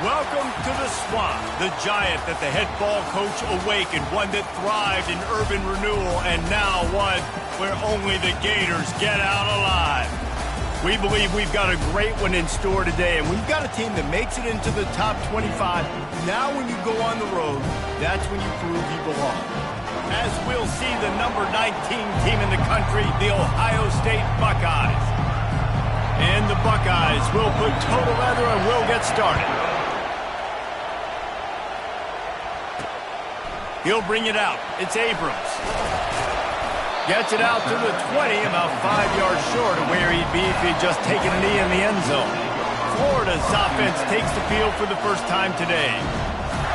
Welcome to the Swamp, the giant that the head ball coach awakened, one that thrived in urban renewal, and now one where only the Gators get out alive. We believe we've got a great one in store today, and we've got a team that makes it into the top 25. Now when you go on the road, that's when you prove you belong. As we'll see the number 19 team in the country, the Ohio State Buckeyes. And the Buckeyes will put total leather and we'll get started. He'll bring it out. It's Abrams. Gets it out to the 20, about 5 yards short of where he'd be if he'd just taken a knee in the end zone. Florida's offense takes the field for the first time today.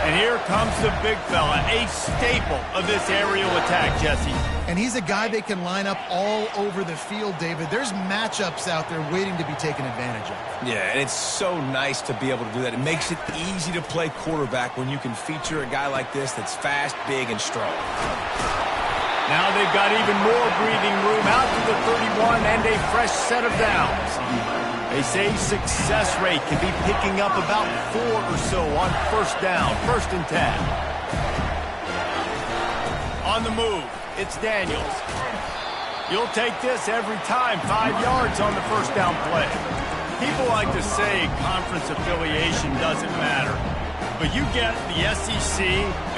And here comes the big fella, a staple of this aerial attack, Jesse. And he's a guy they can line up all over the field, David. There's matchups out there waiting to be taken advantage of. Yeah, and it's so nice to be able to do that. It makes it easy to play quarterback when you can feature a guy like this that's fast, big, and strong. Now they've got even more breathing room out to the 31 and a fresh set of downs. They say success rate can be picking up about 4 or so on first down, 1st and 10. On the move, it's Daniels. You'll take this every time, 5 yards on the first down play. People like to say conference affiliation doesn't matter. But you get the SEC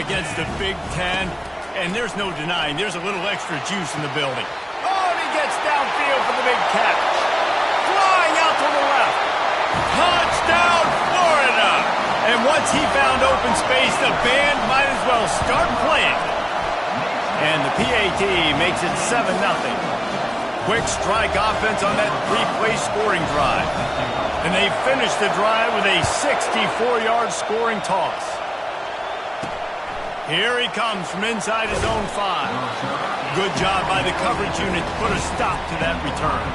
against the Big Ten, and there's no denying there's a little extra juice in the building. Oh, and he gets downfield for the big catch. Flying out to the left. Touchdown, Florida! And once he found open space, the band might as well start playing. And the PAT makes it 7-0. Quick strike offense on that 3-play scoring drive. And they finish the drive with a 64-yard scoring toss. Here he comes from inside his own 5. Good job by the coverage unit to put a stop to that return.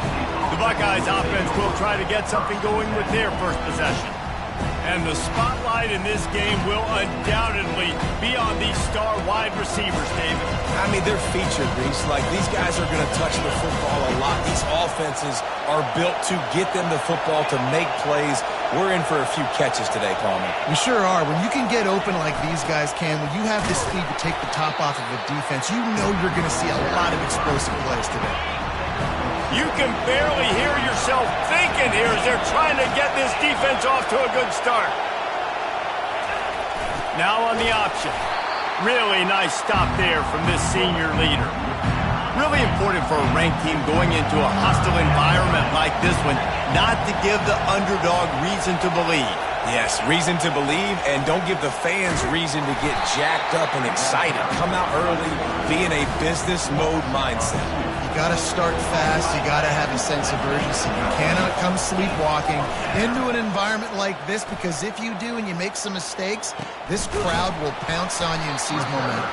The Buckeyes offense will try to get something going with their first possession. And the spotlight in this game will undoubtedly be on these star wide receivers, David. I mean, they're featured, Reese. Like, these guys are going to touch the football a lot. These offenses are built to get them the football, to make plays. We're in for a few catches today, Palmer. We sure are. When you can get open like these guys can, when you have the speed to take the top off of a defense, you know you're going to see a lot of explosive plays today. You can barely hear yourself thinking here as they're trying to get this defense off to a good start. Now on the option. Really nice stop there from this senior leader. Really important for a ranked team going into a hostile environment like this one, not to give the underdog reason to believe. Yes, reason to believe, and don't give the fans reason to get jacked up and excited. Come out early, be in a business mode mindset. You got to start fast. You got to have a sense of urgency. You cannot come sleepwalking into an environment like this, because if you do and you make some mistakes, this crowd will pounce on you and seize momentum.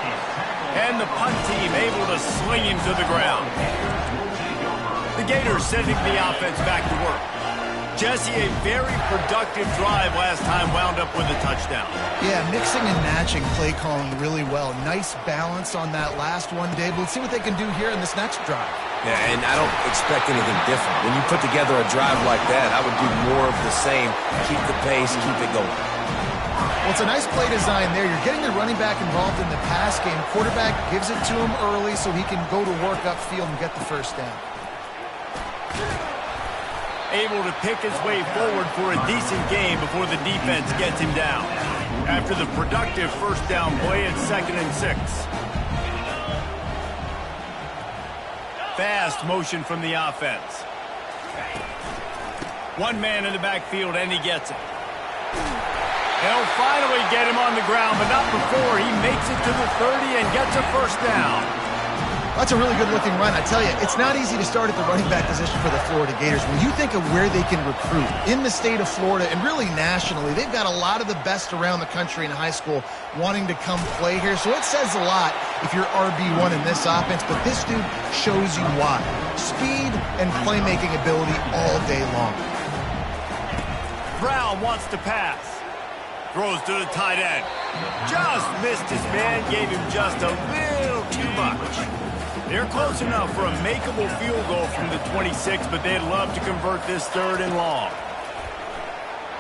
And the punt team able to sling him to the ground. The Gators sending the offense back to work. Jesse, a very productive drive last time, wound up with a touchdown. Yeah, mixing and matching play calling really well. Nice balance on that last one, Dave. Let's see what they can do here in this next drive. Yeah, and I don't expect anything different. When you put together a drive like that, I would do more of the same. Keep the pace, keep it going. Well, it's a nice play design there. You're getting the running back involved in the pass game. Quarterback gives it to him early so he can go to work upfield and get the first down. Able to pick his way forward for a decent game before the defense gets him down. After the productive first down play, it's 2nd and 6. Fast motion from the offense. One man in the backfield, and he gets it. They'll finally get him on the ground, but not before he makes it to the 30 and gets a first down. That's a really good-looking run. I tell you, it's not easy to start at the running back position for the Florida Gators. When you think of where they can recruit in the state of Florida and really nationally, they've got a lot of the best around the country in high school wanting to come play here. So it says a lot if you're RB1 in this offense, but this dude shows you why. Speed and playmaking ability all day long. Brown wants to pass. Throws to the tight end. Just missed his man, gave him just a little too much. They're close enough for a makeable field goal from the 26, but they'd love to convert this 3rd and long.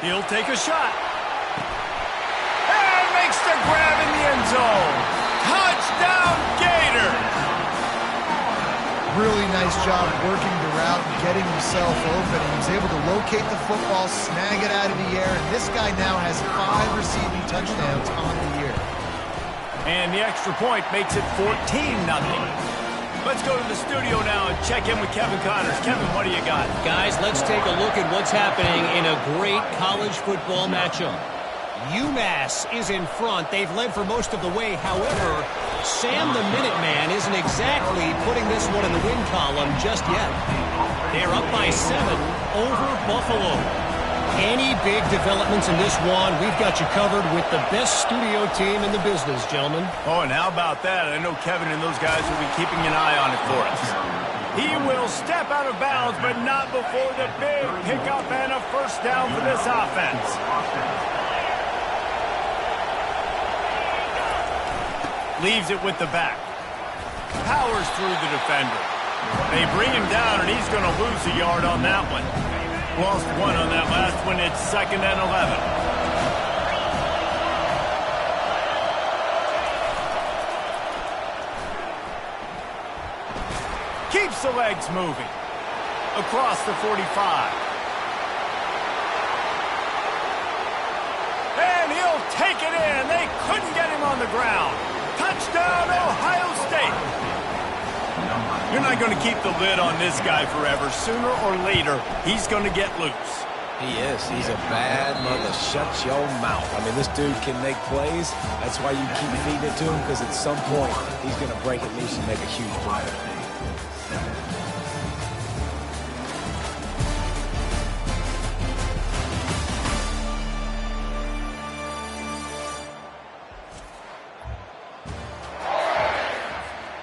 He'll take a shot. makes the grab in the end zone. Touchdown, Gators! Really nice job working the route and getting himself open. And he was able to locate the football, snag it out of the air, and this guy now has 5 receiving touchdowns on the year. And the extra point makes it 14-0. Let's go to the studio now and check in with Kevin Connors. Kevin, what do you got? Guys, let's take a look at what's happening in a great college football matchup. UMass is in front. They've led for most of the way. However, Sam the Minuteman isn't exactly putting this one in the win column just yet. They're up by 7 over Buffalo. Any big developments in this one, we've got you covered with the best studio team in the business, gentlemen. Oh, and how about that? I know Kevin and those guys will be keeping an eye on it for us. He will step out of bounds, but not before the big pickup and a first down for this offense. Leaves it with the back. Powers through the defender. They bring him down, and he's going to lose a yard on that one. Lost 1 on that last one. It's 2nd and 11. Keeps the legs moving. Across the 45. And he'll take it in. They couldn't get him on the ground. Touchdown, Ohio State. You're not going to keep the lid on this guy forever. Sooner or later, he's going to get loose. He is. He's a bad mother. Shut your mouth. I mean, this dude can make plays. That's why you keep feeding it to him, because at some point, he's going to break it loose and make a huge play.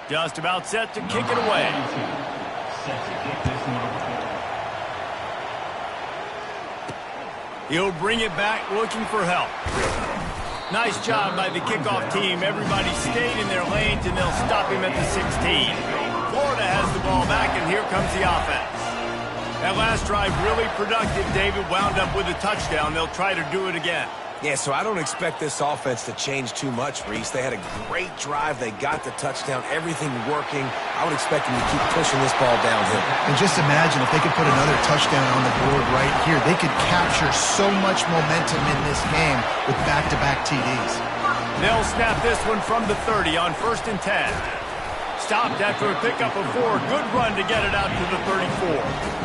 Just about set to kick it away. He'll bring it back looking for help. Nice job by the kickoff team. Everybody stayed in their lanes, and they'll stop him at the 16. Florida has the ball back, and here comes the offense. That last drive really productive. David wound up with a touchdown. They'll try to do it again. Yeah, so I don't expect this offense to change too much, Reese. They had a great drive. They got the touchdown. Everything working. I would expect them to keep pushing this ball downhill. And just imagine if they could put another touchdown on the board right here. They could capture so much momentum in this game with back-to-back TDs. They'll snap this one from the 30 on 1st and 10. Stopped after a pickup of 4. Good run to get it out to the 34.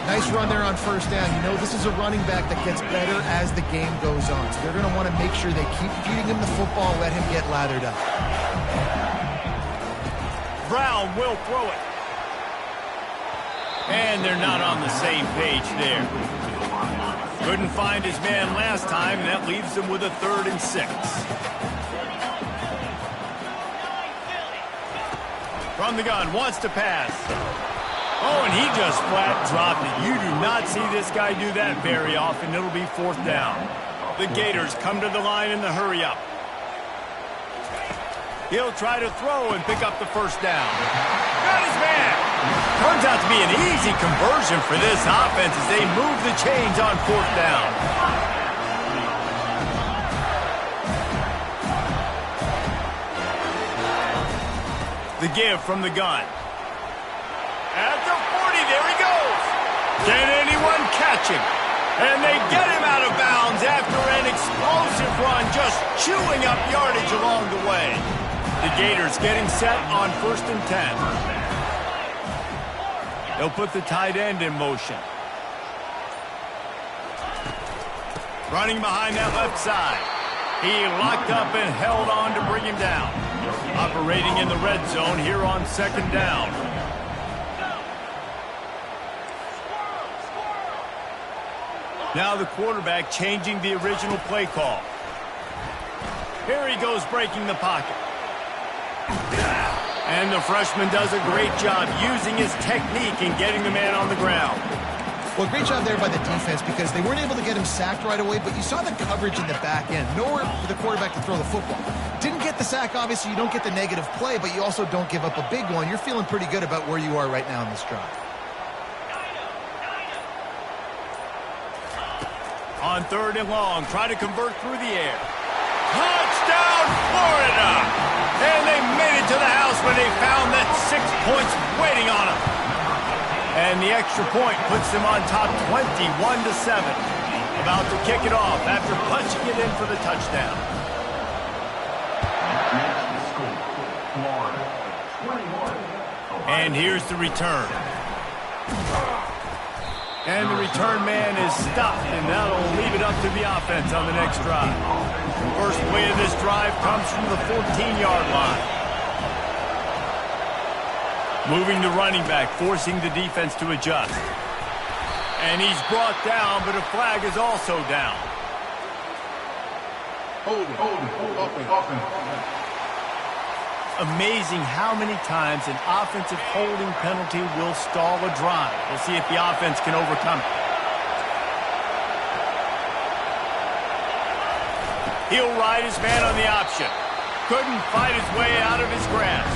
Nice run there on 1st down. You know, this is a running back that gets better as the game goes on. So they're going to want to make sure they keep feeding him the football, let him get lathered up. Brown will throw it. And they're not on the same page there. Couldn't find his man last time, and that leaves him with a 3rd and 6. From the gun, wants to pass. Oh, and he just flat dropped it. You do not see this guy do that very often. It'll be 4th down. The Gators come to the line in the hurry up. He'll try to throw and pick up the 1st down. Got his man. Turns out to be an easy conversion for this offense as they move the chains on 4th down. The give from the gun. At the 40, there he goes. Can anyone catch him? And they get him out of bounds after an explosive run, just chewing up yardage along the way. The Gators getting set on 1st and 10. They'll put the tight end in motion. Running behind that left side. He locked up and held on to bring him down. Operating in the red zone here on 2nd down. Now the quarterback changing the original play call. Here he goes breaking the pocket. And the freshman does a great job using his technique and getting the man on the ground. Well, great job there by the defense because they weren't able to get him sacked right away, but you saw the coverage in the back end. Nowhere for the quarterback to throw the football. Didn't get the sack, obviously. You don't get the negative play, but you also don't give up a big one. You're feeling pretty good about where you are right now in this drive. On 3rd and long, try to convert through the air. Touchdown, Florida! And they made it to the house when they found that 6 points waiting on them. And the extra point puts them on top 21-7. About to kick it off after punching it in for the touchdown. And here's the return. And the return man is stopped, and that'll leave it up to the offense on the next drive. First play of this drive comes from the 14-yard line. Moving the running back, forcing the defense to adjust. And he's brought down, but a flag is also down. Amazing how many times an offensive holding penalty will stall a drive. We'll see if the offense can overcome it. He'll ride his man on the option. Couldn't fight his way out of his grasp.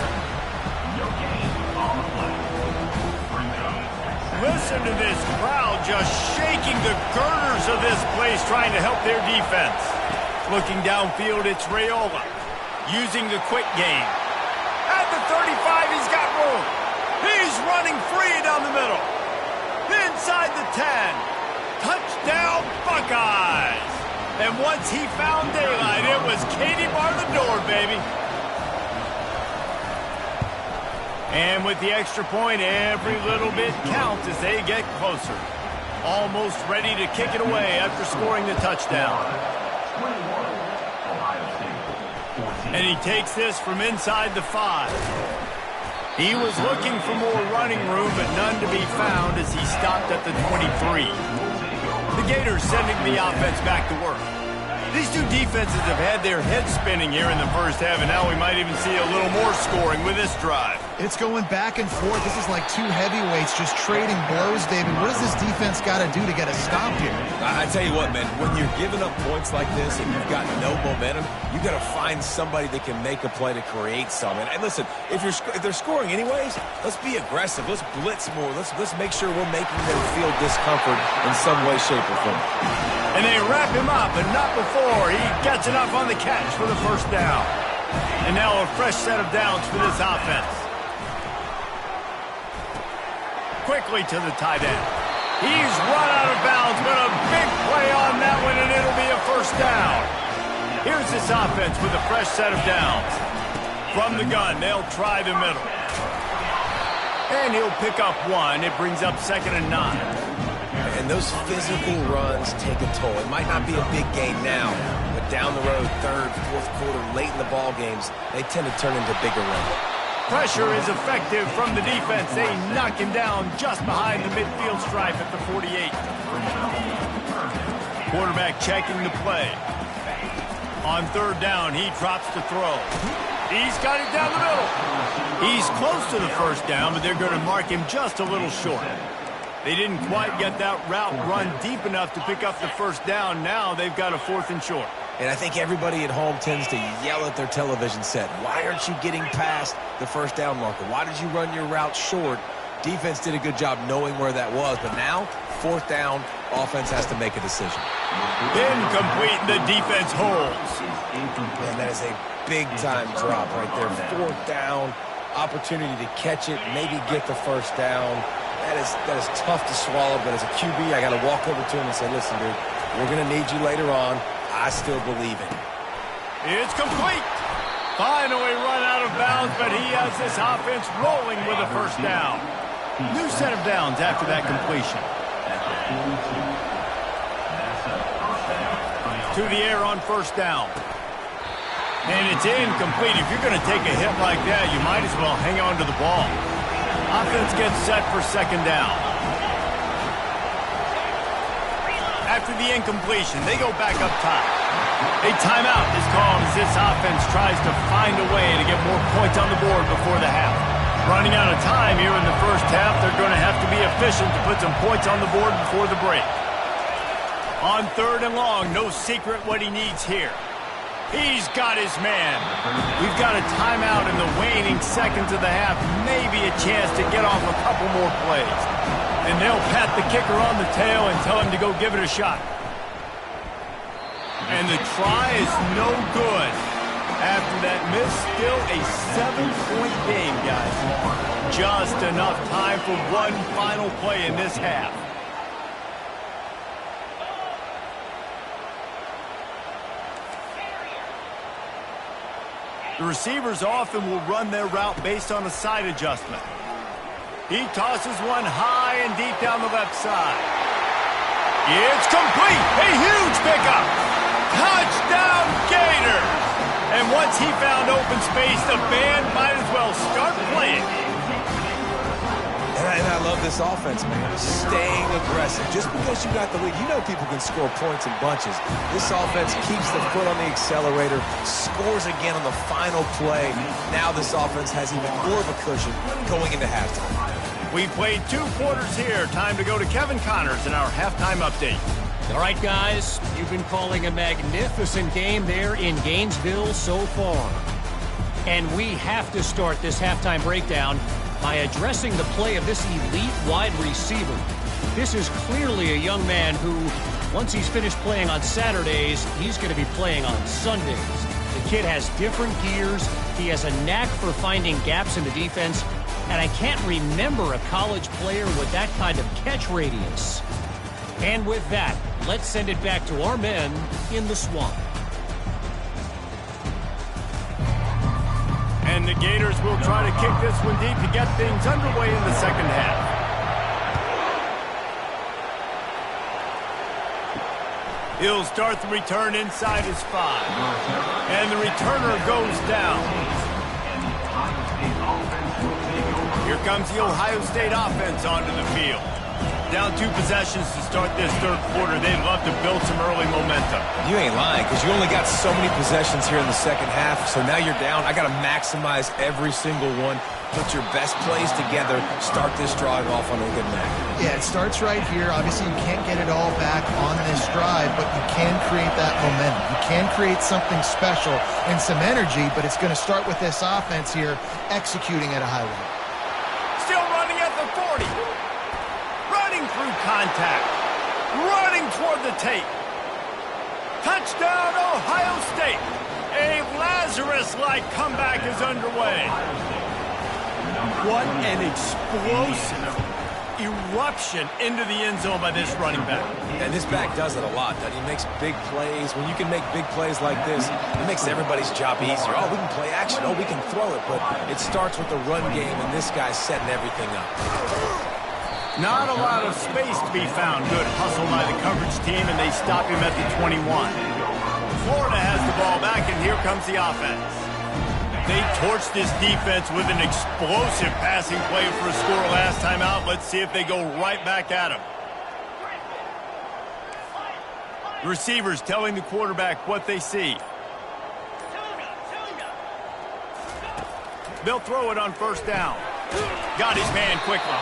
Listen to this crowd just shaking the girders of this place trying to help their defense. Looking downfield, it's Raiola using the quick game. At the 35, he's got room. He's running free down the middle. Inside the 10. Touchdown, Buckeyes. And once he found daylight, it was Katie bar the door, baby. And with the extra point, every little bit counts as they get closer. Almost ready to kick it away after scoring the touchdown. And he takes this from inside the 5. He was looking for more running room, but none to be found as he stopped at the 23. The Gators sending the offense back to work. These two defenses have had their heads spinning here in the first half, and now we might even see a little more scoring with this drive. It's going back and forth. This is like two heavyweights just trading blows, David. What does this defense got to do to get a stop here? I tell you what, man, when you're giving up points like this and you've got no momentum, you've got to find somebody that can make a play to create something. And listen, if they're scoring anyways, let's be aggressive. Let's blitz more. Let's make sure we're making them feel discomfort in some way, shape, or form. And they wrap him up, but not before he gets enough on the catch for the first down. And now a fresh set of downs for this offense. Quickly to the tight end. He's run out of bounds, but a big play on that one, and it'll be a first down. Here's this offense with a fresh set of downs. From the gun, they'll try the middle. And he'll pick up one. It brings up 2nd and 9. And those physical runs take a toll. It might not be a big gain now, but down the road, 3rd, 4th quarter, late in the ball games, they tend to turn into bigger runs. Pressure is effective from the defense. They knock him down just behind the midfield stripe at the 48. Quarterback checking the play. On 3rd down, he drops to throw. He's got it down the middle. He's close to the first down, but they're going to mark him just a little short. They didn't quite get that route run deep enough to pick up the first down. Now they've got a 4th and short. And I think everybody at home tends to yell at their television set. Why aren't you getting past the first down marker? Why did you run your route short? Defense did a good job knowing where that was. But now, 4th down, offense has to make a decision. Incomplete, the defense holds. Man, that is a big-time drop right there. 4th down, opportunity to catch it, maybe get the first down. That is tough to swallow, but as a QB, I got to walk over to him and say, listen, dude, we're going to need you later on. I still believe it. It's complete. Finally run out of bounds, but he has this offense rolling with a first down. New set of downs after that completion. To the air on first down. And it's incomplete. If you're going to take a hit like that, you might as well hang on to the ball. Offense gets set for 2nd down. After the incompletion, they go back up top. A timeout is called as this offense tries to find a way to get more points on the board before the half. Running out of time here in the first half, they're going to have to be efficient to put some points on the board before the break. On 3rd and long, no secret what he needs here. He's got his man. We've got a timeout in the waning seconds of the half, maybe a chance to get off a couple more plays. And they'll pat the kicker on the tail and tell him to go give it a shot. And the try is no good. After that miss, still a 7-point game, guys. Just enough time for one final play in this half. The receivers often will run their route based on a side adjustment. He tosses one high and deep down the left side. It's complete. A huge pickup. Touchdown, Gators. And once he found open space, the band might as well start playing. And I love this offense, man. Staying aggressive. Just because you got the lead, you know people can score points in bunches. This offense keeps the foot on the accelerator, scores again on the final play. Now this offense has even more of a cushion going into halftime. We played 2 quarters here. Time to go to Kevin Connors in our halftime update. All right, guys, you've been calling a magnificent game there in Gainesville so far. And we have to start this halftime breakdown by addressing the play of this elite wide receiver. This is clearly a young man who, once he's finished playing on Saturdays, he's going to be playing on Sundays. The kid has different gears. He has a knack for finding gaps in the defense. And I can't remember a college player with that kind of catch radius. And with that, let's send it back to our men in the swamp. And the Gators will try to kick this one deep to get things underway in the second half. He'll start the return inside his 5. And the returner goes down. Here comes the Ohio State offense onto the field. Down 2 possessions to start this third quarter. They'd love to build some early momentum. You ain't lying, because you only got so many possessions here in the second half, so now you're down. I got to maximize every single one. Put your best plays together. Start this drive off on a good night. Yeah, it starts right here. Obviously, you can't get it all back on this drive, but you can create that momentum. You can create something special and some energy, but it's going to start with this offense here executing at a high level. Still running at the 40. Running through contact. Running toward the tape. Touchdown, Ohio State. A Lazarus-like comeback is underway. What an explosive eruption into the end zone by this running back. And this back does it a lot, doesn't he? Makes big plays. When you can make big plays like this, it makes everybody's job easier. Oh, we can play action. Oh, we can throw it. But it starts with the run game, and this guy's setting everything up. Not a lot of space to be found. Good hustle by the coverage team, and they stop him at the 21. Florida has the ball back, and here comes the offense. They torched this defense with an explosive passing play for a score last time out. Let's see if they go right back at him. The receivers telling the quarterback what they see. They'll throw it on first down. Got his man quickly.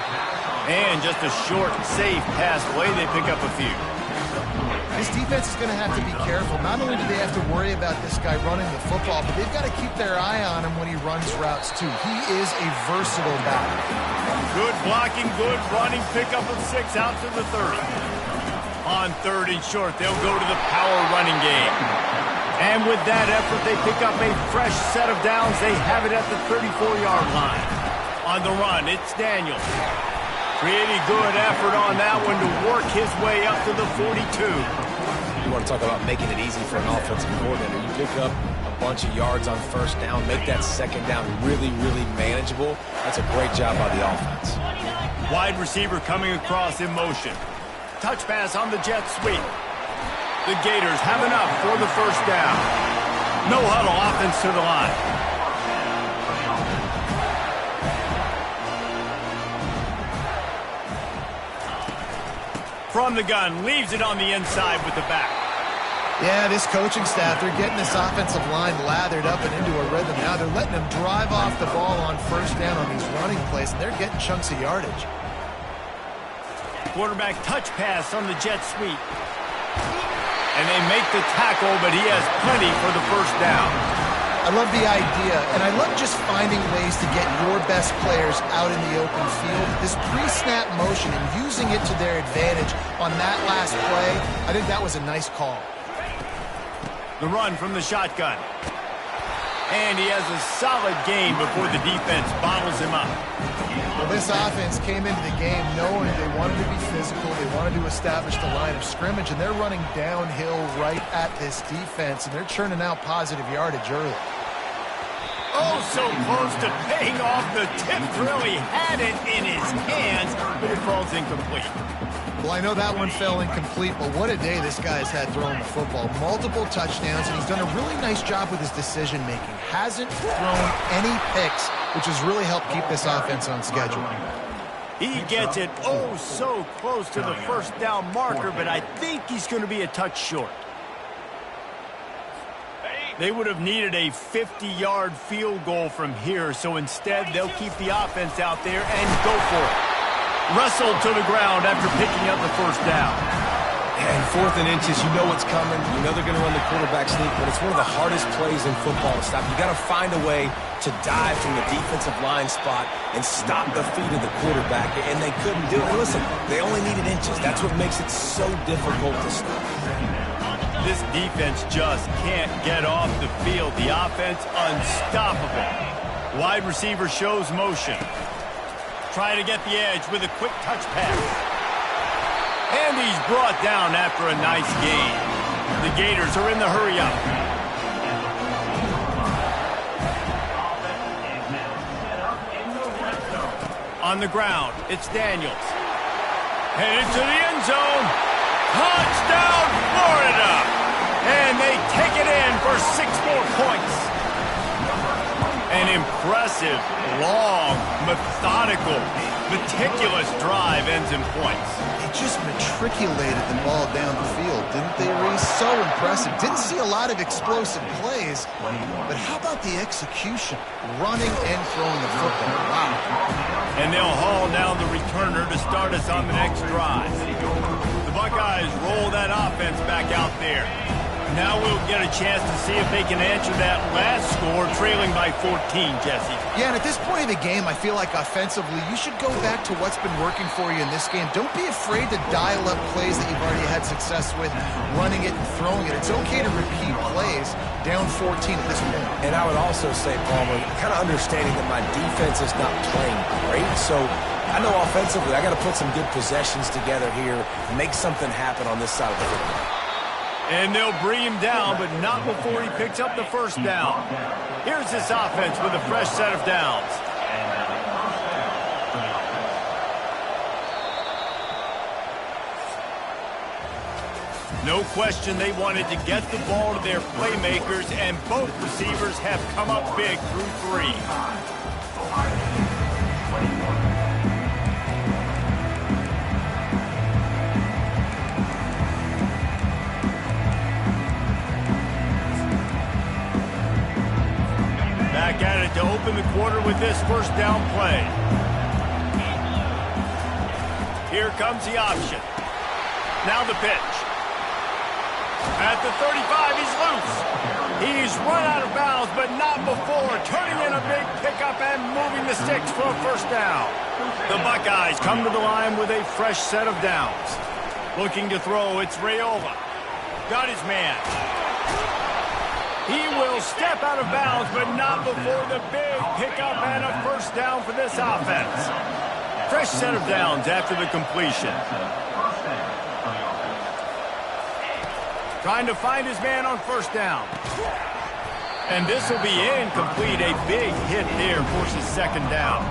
And just a short, safe pass play. They pick up a few. This defense is going to have to be careful. Not only do they have to worry about this guy running the football, but they've got to keep their eye on him when he runs routes, too. He is a versatile back. Good blocking, good running, pickup of 6 out to the 30. On 3rd and short, they'll go to the power running game. And with that effort, they pick up a fresh set of downs. They have it at the 34-yard line. On the run, it's Daniels. Pretty good effort on that one to work his way up to the 42. You want to talk about making it easy for an offensive coordinator. You pick up a bunch of yards on first down, make that second down really, really manageable. That's a great job by the offense. Wide receiver coming across in motion. Touch pass on the jet sweep. The Gators have enough for the first down. No huddle offense to the line. From the gun, leaves it on the inside with the back. Yeah, this coaching staff, they're getting this offensive line lathered up and into a rhythm. Now they're letting them drive off the ball on first down on these running plays, and they're getting chunks of yardage. Quarterback touch pass on the jet sweep. And they make the tackle, but he has plenty for the first down. I love the idea, and I love just finding ways to get your best players out in the open field. This pre-snap motion and using it to their advantage on that last play, I think that was a nice call. The run from the shotgun. And he has a solid gain before the defense bottles him up. Well, this offense came into the game knowing they wanted to be physical. They wanted to establish the line of scrimmage, and they're running downhill right at this defense, and they're churning out positive yardage early. Oh, so close to paying off the tip throw. He had it in his hands, but it falls incomplete. Well, I know that one fell incomplete, but what a day this guy's had throwing the football. Multiple touchdowns, and he's done a really nice job with his decision-making. Hasn't thrown any picks, which has really helped keep this offense on schedule. He gets it oh so close to the first down marker, but I think he's going to be a touch short. They would have needed a 50-yard field goal from here, so instead they'll keep the offense out there and go for it. Wrestled to the ground after picking up the first down. And 4th and inches, you know what's coming. You know they're going to run the quarterback sneak, but it's one of the hardest plays in football to stop. You got to find a way to dive from the defensive line spot and stop the feet of the quarterback, and they couldn't do it. And listen, they only needed inches. That's what makes it so difficult to stop. This defense just can't get off the field. The offense unstoppable. Wide receiver shows motion. Trying to get the edge with a quick touch pass. And he's brought down after a nice gain. The Gators are in the hurry up. On the ground, it's Daniels. Headed to the end zone. Touchdown, Florida! And they take it in for 6 more points. An impressive, long, methodical, meticulous drive ends in points. They just matriculated the ball down the field, didn't they, Reese? So impressive. Didn't see a lot of explosive plays, but how about the execution? Running and throwing the football. Wow. And they'll haul down the returner to start us on the next drive. The Buckeyes roll that offense back out there. Now we'll get a chance to see if they can answer that last score, trailing by 14, Jesse. Yeah, and at this point of the game, I feel like offensively, you should go back to what's been working for you in this game. Don't be afraid to dial up plays that you've already had success with, running it and throwing it. It's okay to repeat plays down 14 at this point. And I would also say, Palmer, kind of understanding that my defense is not playing great, so I know offensively I got to put some good possessions together here, make something happen on this side of the football. And they'll bring him down, but not before he picks up the first down. Here's this offense with a fresh set of downs. No question they wanted to get the ball to their playmakers, and both receivers have come up big through 3. Back at it to open the quarter with this first down play. Here comes the option. Now the pitch. At the 35, he's loose. He's run out of bounds, but not before turning in a big pickup and moving the sticks for a first down. The Buckeyes come to the line with a fresh set of downs. Looking to throw, it's Raiola. Got his man. He will step out of bounds, but not before the big pickup and a first down for this offense. Fresh set of downs after the completion. Trying to find his man on first down. And this will be incomplete. A big hit there forces second down.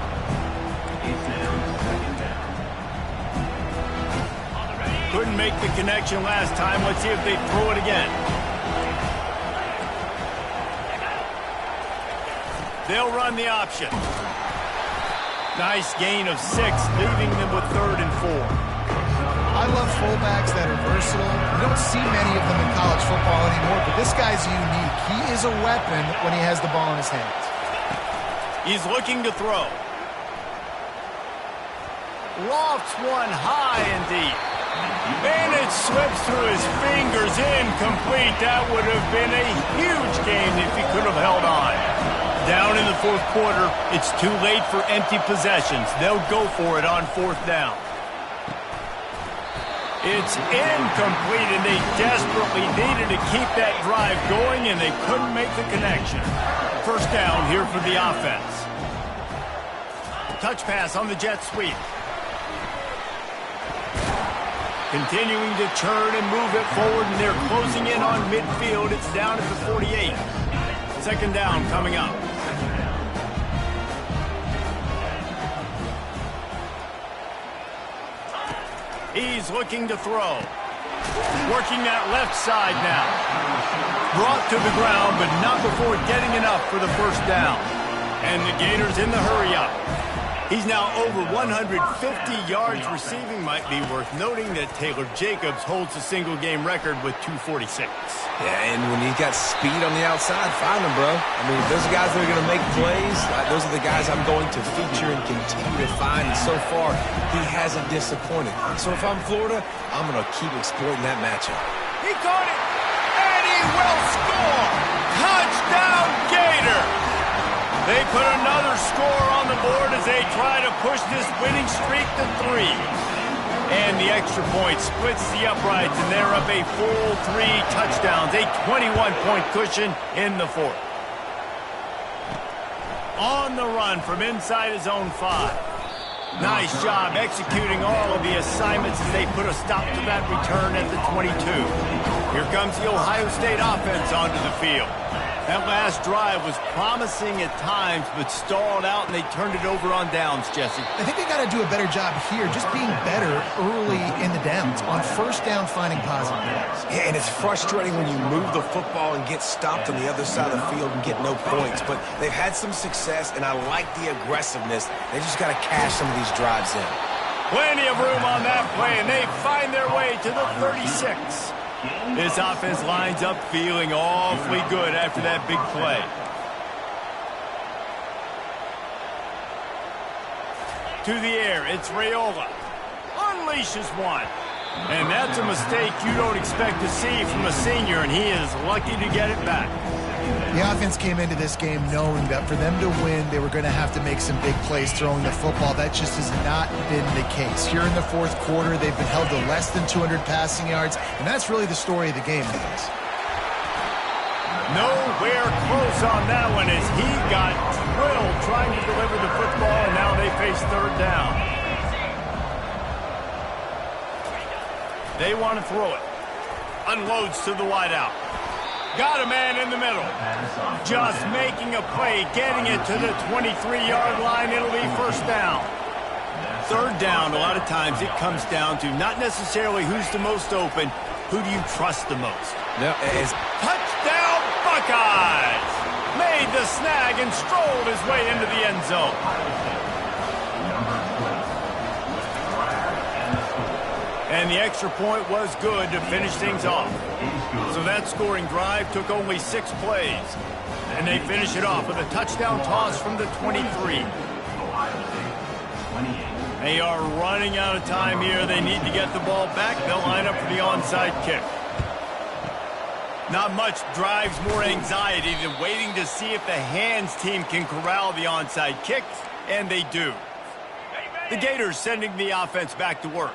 Couldn't make the connection last time. Let's see if they throw it again. They'll run the option. Nice gain of 6, leaving them with 3rd and 4. I love fullbacks that are versatile. You don't see many of them in college football anymore, but this guy's unique. He is a weapon when he has the ball in his hands. He's looking to throw. Lofts one high and deep. And it slips through his fingers, incomplete. That would have been a huge gain if he could have held on. Down in the 4th quarter, it's too late for empty possessions. They'll go for it on 4th down. It's incomplete, and they desperately needed to keep that drive going, and they couldn't make the connection. First down here for the offense. Touch pass on the jet sweep. Continuing to turn and move it forward, and they're closing in on midfield. It's down at the 48. Second down coming up. He's looking to throw. Working that left side now. Brought to the ground, but not before getting enough for the first down. And the Gators in the hurry up. He's now over 150 yards receiving. Might be worth noting that Taylor Jacobs holds the single-game record with 246. Yeah, and when you got speed on the outside, find them, bro. I mean, those are guys that are going to make plays. Those are the guys I'm going to feature and continue to find. And so far, he hasn't disappointed. So if I'm Florida, I'm going to keep exploiting that matchup. He caught it, and he will score. Touchdown, Gator. They put another score on the board as they try to push this winning streak to 3. And the extra point splits the uprights, and they're up a full 3 touchdowns, a 21-point cushion in the fourth. On the run from inside his own 5. Nice job executing all of the assignments as they put a stop to that return at the 22. Here comes the Ohio State offense onto the field. That last drive was promising at times, but stalled out, and they turned it over on downs, Jesse. I think they got to do a better job here, just being better early in the downs. On first down, finding positive yards. Yeah, and it's frustrating when you move the football and get stopped on the other side of the field and get no points. But they've had some success, and I like the aggressiveness. They just got to cash some of these drives in. Plenty of room on that play, and they find their way to the 36. This offense lines up feeling awfully good after that big play. To the air, it's Raiola. Unleashes one. And that's a mistake you don't expect to see from a senior, and he is lucky to get it back. The offense came into this game knowing that for them to win, they were going to have to make some big plays throwing the football. That just has not been the case. Here in the fourth quarter, they've been held to less than 200 passing yards, and that's really the story of the game, guys. Nowhere close on that one as he got drilled trying to deliver the football, and now they face third down. They want to throw it. Unloads to the wideout. Got a man in the middle. Just making a play, getting it to the 23-yard line. It'll be first down. Third down, a lot of times it comes down to not necessarily who's the most open, who do you trust the most? No, Touchdown, Buckeyes! Made the snag and strolled his way into the end zone. And the extra point was good to finish things off. So that scoring drive took only 6 plays. And they finish it off with a touchdown toss from the 23. They are running out of time here. They need to get the ball back. They'll line up for the onside kick. Not much drives more anxiety than waiting to see if the hands team can corral the onside kick, and they do. The Gators sending the offense back to work.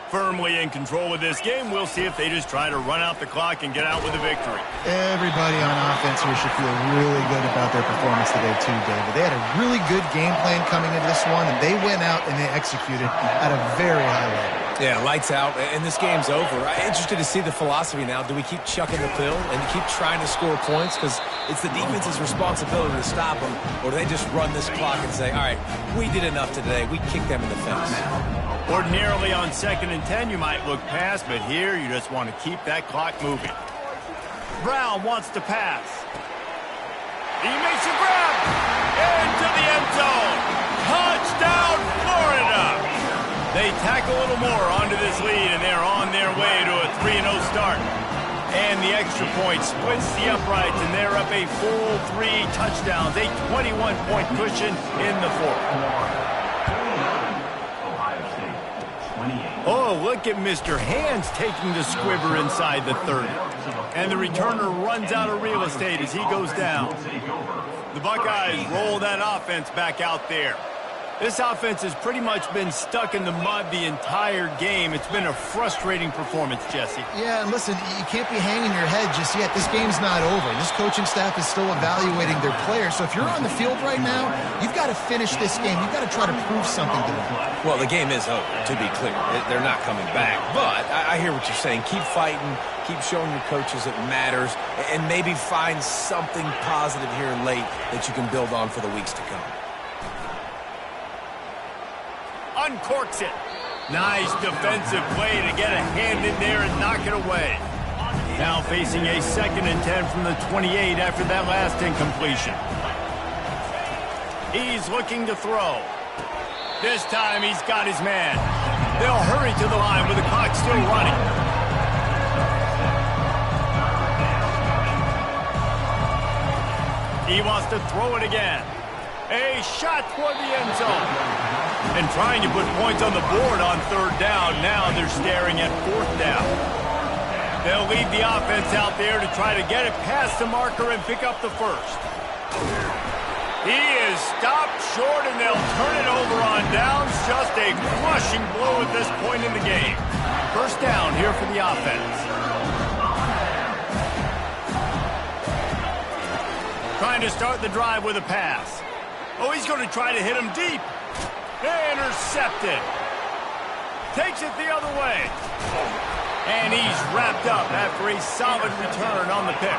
Firmly in control of this game. We'll see if they just try to run out the clock and get out with a victory. Everybody on offense here should feel really good about their performance today too, David. They had a really good game plan coming into this one, and they went out and they executed at a very high level. Yeah, lights out, and this game's over. I'm interested to see the philosophy now. Do we keep chucking the pill and keep trying to score points? Because it's the defense's responsibility to stop them, or do they just run this clock and say, all right, we did enough today. We kicked them in the face. Ordinarily on 2nd and 10, you might look past, but here you just want to keep that clock moving. Brown wants to pass. He makes a grab into the end zone. Touchdown, Florida. They tack a little more onto this lead, and they're on their way to a 3-0 start. And the extra point splits the uprights, and they're up a full 3 touchdowns, a 21-point cushion in the fourth. Oh, look at Mr. Hands taking the squibber inside the 30. And the returner runs out of real estate as he goes down. The Buckeyes roll that offense back out there. This offense has pretty much been stuck in the mud the entire game. It's been a frustrating performance, Jesse. Yeah, and listen, you can't be hanging your head just yet. This game's not over. This coaching staff is still evaluating their players. So if you're on the field right now, you've got to finish this game. You've got to try to prove something to them. Well, the game is over, to be clear. They're not coming back. But I hear what you're saying. Keep fighting. Keep showing your coaches it matters. And maybe find something positive here late that you can build on for the weeks to come. Uncorks it. Nice defensive play to get a hand in there and knock it away. Now facing a 2nd and 10 from the 28 after that last incompletion. He's looking to throw. This time he's got his man. They'll hurry to the line with the clock still running. He wants to throw it again. A shot toward the end zone. And trying to put points on the board on 3rd down. Now they're staring at 4th down. They'll leave the offense out there to try to get it past the marker and pick up the first. He is stopped short, and they'll turn it over on downs. Just a crushing blow at this point in the game. 1st down here for the offense. Trying to start the drive with a pass. Oh, he's going to try to hit him deep. Intercepted. Takes it the other way. And he's wrapped up after a solid return on the pick.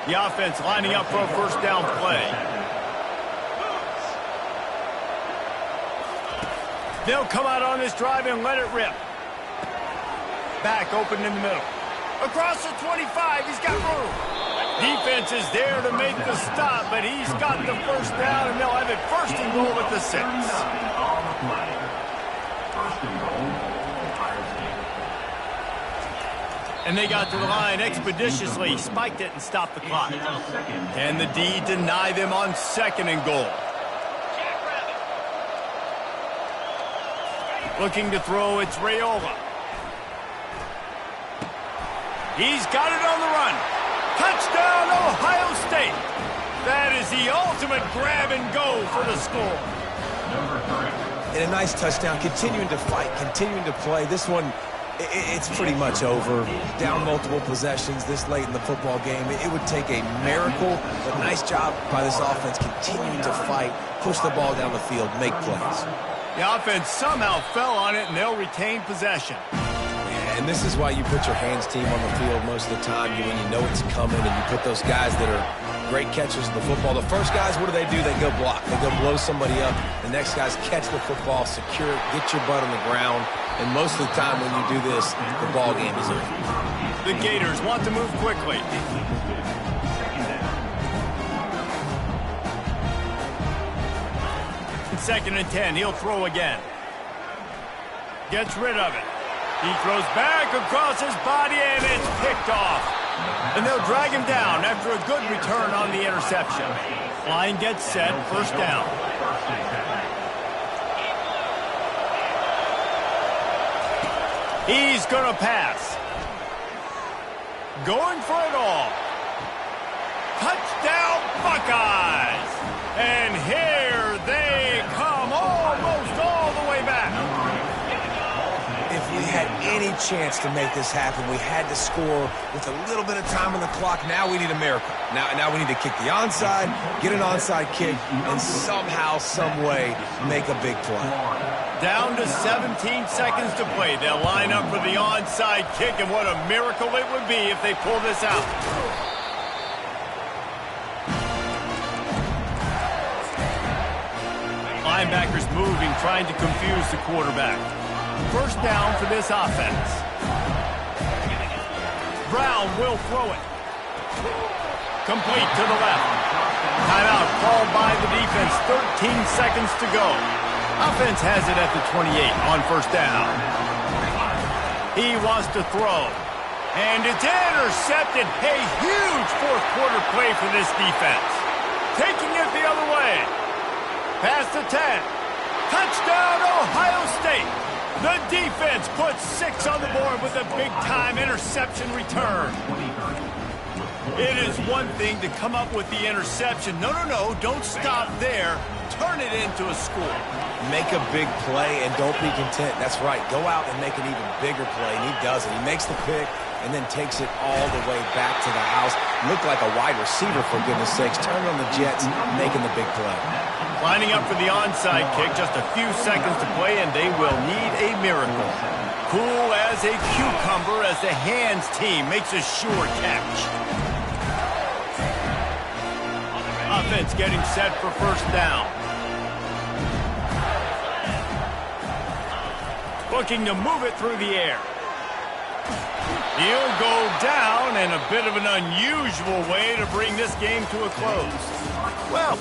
The offense lining up for a 1st down play. They'll come out on this drive and let it rip. Back open in the middle. Across the 25, he's got room. Defense is there to make the stop, but he's got the 1st down, and they'll have it 1st and goal at the 6. And they got to the line expeditiously, spiked it and stopped the clock. Can the D deny them on 2nd and goal? Looking to throw, it's Raiola. He's got it on the run. Touchdown, Ohio State. That is the ultimate grab and go for the score. And a nice touchdown, continuing to fight, continuing to play. This one, it's pretty much over. Down multiple possessions this late in the football game. It would take a miracle, but nice job by this offense continuing to fight, push the ball down the field, make plays. The offense somehow fell on it, and they'll retain possession. And this is why you put your hands team on the field most of the time when you know it's coming, and you put those guys that are great catchers of the football. The first guys, what do? They go block. They go blow somebody up. The next guys catch the football, secure it, get your butt on the ground. And most of the time when you do this, the ball game is over. The Gators want to move quickly. In 2nd and 10, he'll throw again. Gets rid of it. He throws back across his body, and it's picked off. And they'll drag him down after a good return on the interception. Line gets set, 1st down. He's going to pass. Going for it all. Touchdown, Buckeyes! And here they come, almost all the way back. If we had any chance to make this happen, we had to score with a little bit of time on the clock. Now we need a miracle. Now we need to kick the onside, get an onside kick, and somehow, some way, make a big play. Down to 17 seconds to play. They'll line up for the onside kick, and what a miracle it would be if they pull this out. Linebackers moving, trying to confuse the quarterback. 1st down for this offense. Brown will throw it. Complete to the left. Timeout called by the defense. 13 seconds to go. Offense has it at the 28 on 1st down. He wants to throw. And it's intercepted. A huge 4th quarter play for this defense. Taking it the other way. Past the 10. Touchdown, Ohio State. The defense puts 6 on the board with a big-time interception return. It is one thing to come up with the interception. No, don't stop there. Turn it into a score. Make a big play and don't be content. That's right. Go out and make an even bigger play, and he does it. He makes the pick and then takes it all the way back to the house. Looked like a wide receiver, for goodness sakes. Turn on the Jets, making the big play. Lining up for the onside kick. Just a few seconds to play, and they will need a miracle. Cool as a cucumber as the hands team makes a sure catch. Offense getting set for first down. Looking to move it through the air. He'll go down in a bit of an unusual way to bring this game to a close. Well,